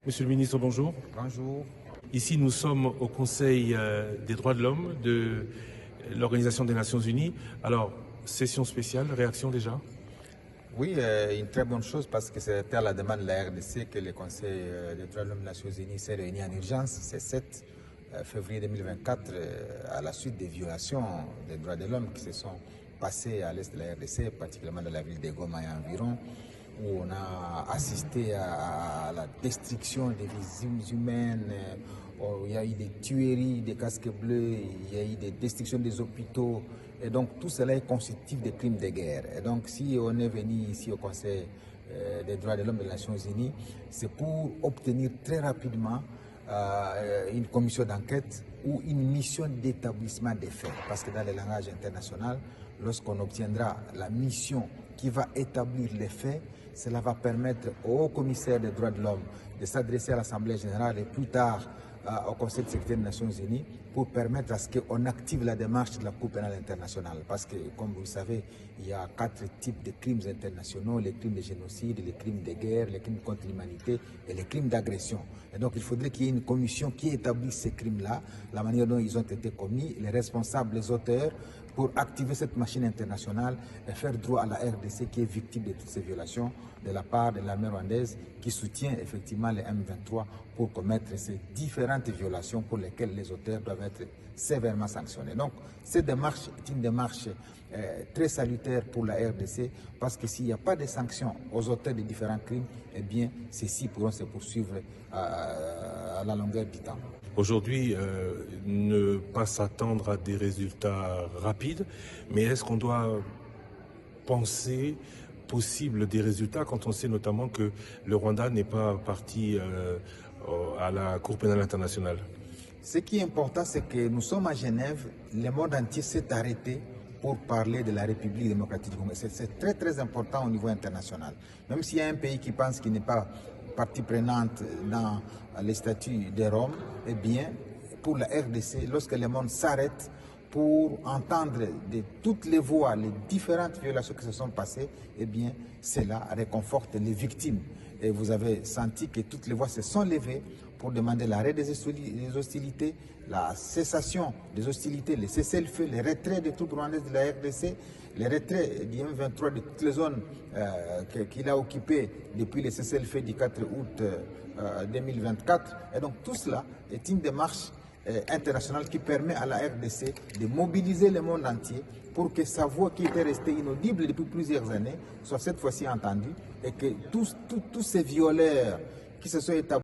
Monsieur le ministre, bonjour. Bonjour. Ici, nous sommes au Conseil des droits de l'homme de l'Organisation des Nations Unies. Alors, session spéciale, réaction déjà? Oui, une très bonne chose parce que c'était à la demande de la RDC que le Conseil des droits de l'homme des Nations Unies s'est réuni en urgence. C'est 7 février 2024 à la suite des violations des droits de l'homme qui se sont passées à l'est de la RDC, particulièrement dans la ville de Goma et environ, où on a assisté à la destruction des vies humaines. Il y a eu des tueries, des casques bleus, il y a eu des destructions des hôpitaux. Et donc tout cela est constitutif des crimes de guerre. Et donc si on est venu ici au Conseil des droits de l'homme des Nations Unies, c'est pour obtenir très rapidement une commission d'enquête ou une mission d'établissement des faits. Parce que dans le langage international, lorsqu'on obtiendra la mission qui va établir les faits, cela va permettre au haut commissaire des droits de l'homme de s'adresser à l'Assemblée générale et plus tard au Conseil de sécurité des Nations Unies pour permettre à ce qu'on active la démarche de la Cour pénale internationale. Parce que, comme vous le savez, il y a 4 types de crimes internationaux: les crimes de génocide, les crimes de guerre, les crimes contre l'humanité et les crimes d'agression. Et donc, il faudrait qu'il y ait une commission qui établisse ces crimes-là, la manière dont ils ont été commis, les responsables, les auteurs, pour activer cette machine internationale et faire droit à la RDC qui est victime de toutes ces violations de la part de l'armée rwandaise qui soutient effectivement les M23 pour commettre ces différentes violations pour lesquelles les auteurs doivent être sévèrement sanctionnés. Donc cette démarche est une démarche très salutaire pour la RDC parce que s'il n'y a pas de sanctions aux auteurs de différents crimes, eh bien ceux-ci pourront se poursuivre à la longueur du temps. Aujourd'hui, ne pas s'attendre à des résultats rapides, mais est-ce qu'on doit penser possible des résultats quand on sait notamment que le Rwanda n'est pas parti à la Cour pénale internationale? Ce qui est important, c'est que nous sommes à Genève, le monde entier s'est arrêté pour parler de la République démocratique du Congo. C'est très très important au niveau international. Même s'il y a un pays qui pense qu'il n'est pas partie prenante dans les statuts de Rome, eh bien, pour la RDC, lorsque le monde s'arrête pour entendre de toutes les voix, les différentes violations qui se sont passées, eh bien, cela réconforte les victimes. Et vous avez senti que toutes les voix se sont levées pour demander l'arrêt des hostilités, la cessation des hostilités, le cessez-le-feu, le retrait des troupes rwandaises de la RDC, le retrait du M23 de toutes les zones qu'il a occupées depuis le cessez-le-feu du 4 août 2024. Et donc tout cela est une démarche internationale qui permet à la RDC de mobiliser le monde entier pour que sa voix qui était restée inaudible depuis plusieurs années soit cette fois-ci entendue et que tous ces violeurs qui se sont établis